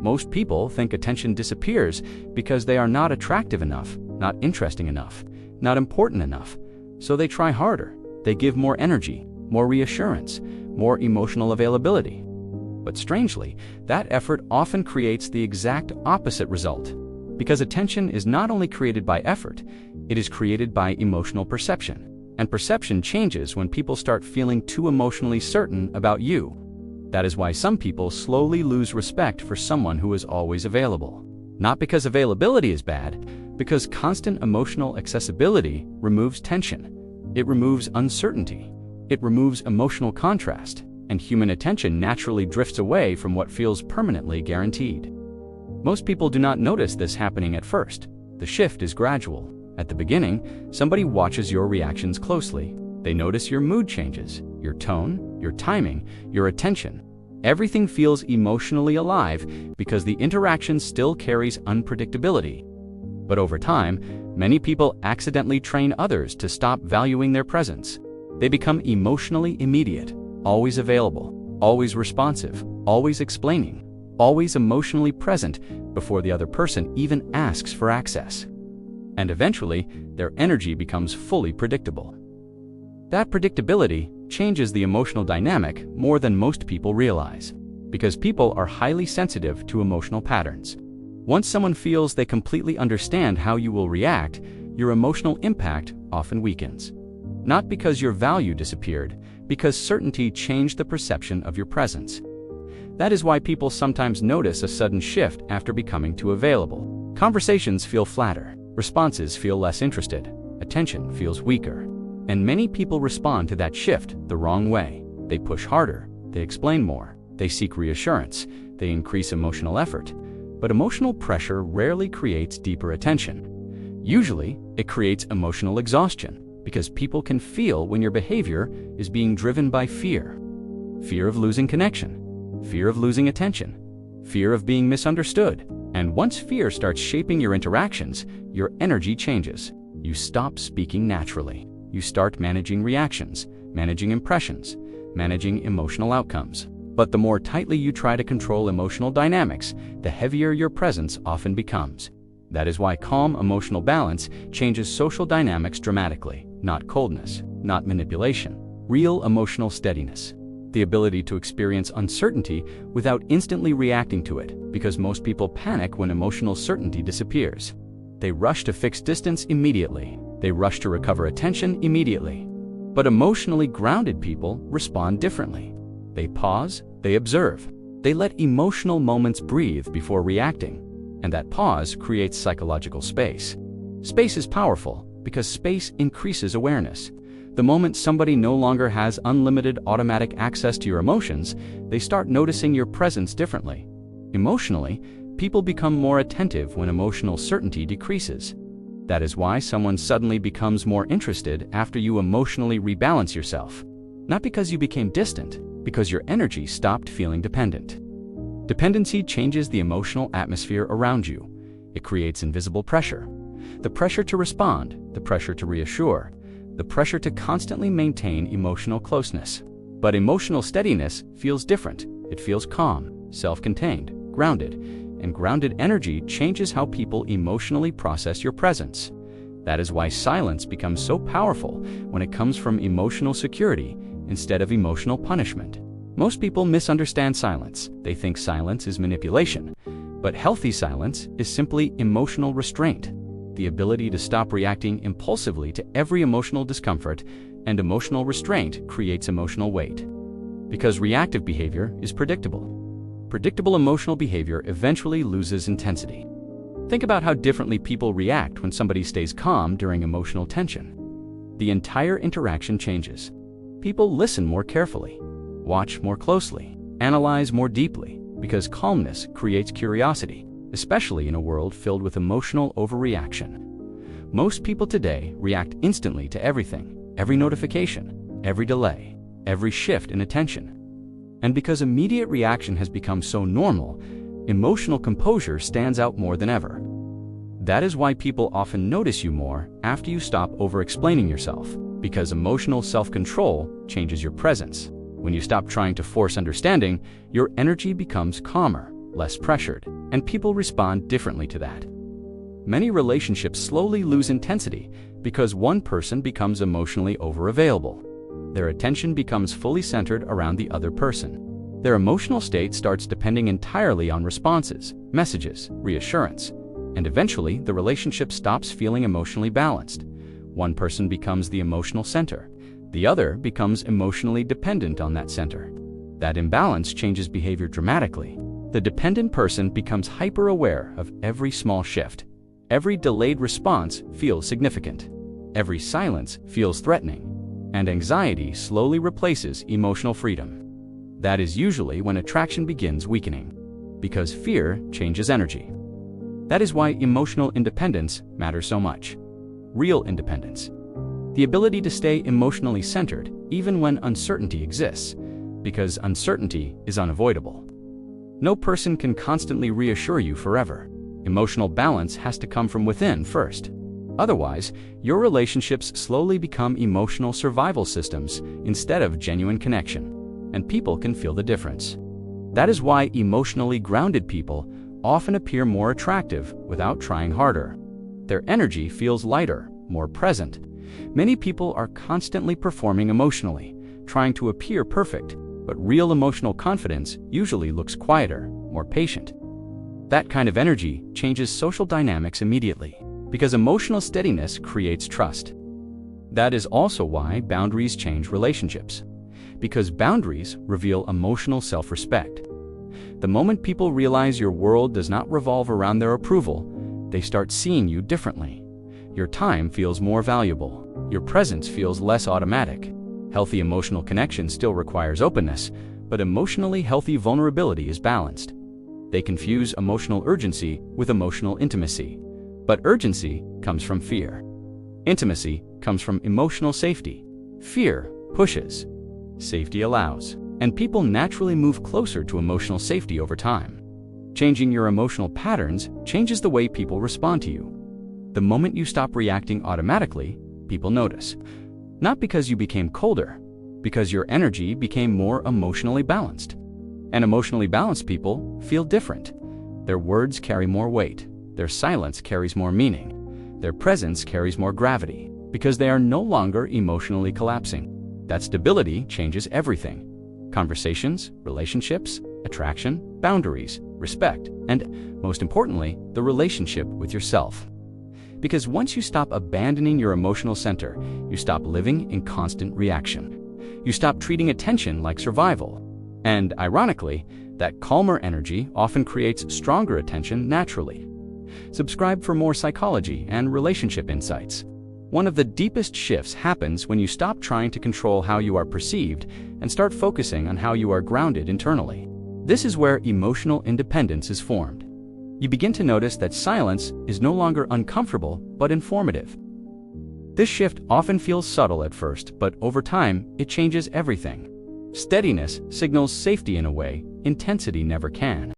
Most people think attention disappears because they are not attractive enough, not interesting enough, not important enough. So they try harder. They give more energy, more reassurance, more emotional availability. But strangely, that effort often creates the exact opposite result. Because attention is not only created by effort, it is created by emotional perception. And perception changes when people start feeling too emotionally certain about you. That is why some people slowly lose respect for someone who is always available. Not because availability is bad, because constant emotional accessibility removes tension. It removes uncertainty. It removes emotional contrast, and human attention naturally drifts away from what feels permanently guaranteed. Most people do not notice this happening at first. The shift is gradual. At the beginning, somebody watches your reactions closely. They notice your mood changes, your tone, your timing, your attention. Everything feels emotionally alive because the interaction still carries unpredictability. But over time, many people accidentally train others to stop valuing their presence. They become emotionally immediate, always available, always responsive, always explaining, always emotionally present before the other person even asks for access. And eventually, their energy becomes fully predictable. That predictability changes the emotional dynamic more than most people realize, because people are highly sensitive to emotional patterns. Once someone feels they completely understand how you will react, your emotional impact often weakens. Not because your value disappeared, because certainty changed the perception of your presence. That is why people sometimes notice a sudden shift after becoming too available. Conversations feel flatter, responses feel less interested, attention feels weaker. And many people respond to that shift the wrong way. They push harder, they explain more, they seek reassurance, they increase emotional effort. But emotional pressure rarely creates deeper attention. Usually, it creates emotional exhaustion, because people can feel when your behavior is being driven by fear. Fear of losing connection, fear of losing attention, fear of being misunderstood. And once fear starts shaping your interactions, your energy changes. You stop speaking naturally. You start managing reactions, managing impressions, managing emotional outcomes. But the more tightly you try to control emotional dynamics, the heavier your presence often becomes. That is why calm emotional balance changes social dynamics dramatically. Not coldness, not manipulation. Real emotional steadiness. The ability to experience uncertainty without instantly reacting to it, because most people panic when emotional certainty disappears. They rush to fix distance immediately. They rush to recover attention immediately. But emotionally grounded people respond differently. They pause, they observe. They let emotional moments breathe before reacting. And that pause creates psychological space. Space is powerful because space increases awareness. The moment somebody no longer has unlimited automatic access to your emotions, they start noticing your presence differently. Emotionally, people become more attentive when emotional certainty decreases. That is why someone suddenly becomes more interested after you emotionally rebalance yourself. Not because you became distant, because your energy stopped feeling dependent. Dependency changes the emotional atmosphere around you. It creates invisible pressure. The pressure to respond, the pressure to reassure, the pressure to constantly maintain emotional closeness. But emotional steadiness feels different. It feels calm, self-contained, grounded. And grounded energy changes how people emotionally process your presence. That is why silence becomes so powerful when it comes from emotional security instead of emotional punishment. Most people misunderstand silence. They think silence is manipulation. But healthy silence is simply emotional restraint, the ability to stop reacting impulsively to every emotional discomfort, and emotional restraint creates emotional weight. Because reactive behavior is predictable. Predictable emotional behavior eventually loses intensity. Think about how differently people react when somebody stays calm during emotional tension. The entire interaction changes. People listen more carefully, watch more closely, analyze more deeply, because calmness creates curiosity, especially in a world filled with emotional overreaction. Most people today react instantly to everything, every notification, every delay, every shift in attention. And because immediate reaction has become so normal, emotional composure stands out more than ever. That is why people often notice you more after you stop over-explaining yourself, because emotional self-control changes your presence. When you stop trying to force understanding, your energy becomes calmer, less pressured, and people respond differently to that. Many relationships slowly lose intensity because one person becomes emotionally overavailable. Their attention becomes fully centered around the other person. Their emotional state starts depending entirely on responses, messages, reassurance, and eventually the relationship stops feeling emotionally balanced. One person becomes the emotional center. The other becomes emotionally dependent on that center. That imbalance changes behavior dramatically. The dependent person becomes hyper-aware of every small shift. Every delayed response feels significant. Every silence feels threatening. And anxiety slowly replaces emotional freedom. That is usually when attraction begins weakening, because fear changes energy. That is why emotional independence matters so much. Real independence. The ability to stay emotionally centered even when uncertainty exists, because uncertainty is unavoidable. No person can constantly reassure you forever. Emotional balance has to come from within first. Otherwise, your relationships slowly become emotional survival systems instead of genuine connection, and people can feel the difference. That is why emotionally grounded people often appear more attractive without trying harder. Their energy feels lighter, more present. Many people are constantly performing emotionally, trying to appear perfect, but real emotional confidence usually looks quieter, more patient. That kind of energy changes social dynamics immediately, because emotional steadiness creates trust. That is also why boundaries change relationships, because boundaries reveal emotional self-respect. The moment people realize your world does not revolve around their approval, they start seeing you differently. Your time feels more valuable. Your presence feels less automatic. Healthy emotional connection still requires openness, but emotionally healthy vulnerability is balanced. They confuse emotional urgency with emotional intimacy. But urgency comes from fear. Intimacy comes from emotional safety. Fear pushes. Safety allows. And people naturally move closer to emotional safety over time. Changing your emotional patterns changes the way people respond to you. The moment you stop reacting automatically, people notice. Not because you became colder, because your energy became more emotionally balanced. And emotionally balanced people feel different. Their words carry more weight. Their silence carries more meaning. Their presence carries more gravity, because they are no longer emotionally collapsing. That stability changes everything. Conversations, relationships, attraction, boundaries, respect, and, most importantly, the relationship with yourself. Because once you stop abandoning your emotional center, you stop living in constant reaction. You stop treating attention like survival. And, ironically, that calmer energy often creates stronger attention naturally. Subscribe for more psychology and relationship insights. One of the deepest shifts happens when you stop trying to control how you are perceived and start focusing on how you are grounded internally. This is where emotional independence is formed. You begin to notice that silence is no longer uncomfortable but informative. This shift often feels subtle at first, but over time, it changes everything. Steadiness signals safety in a way intensity never can.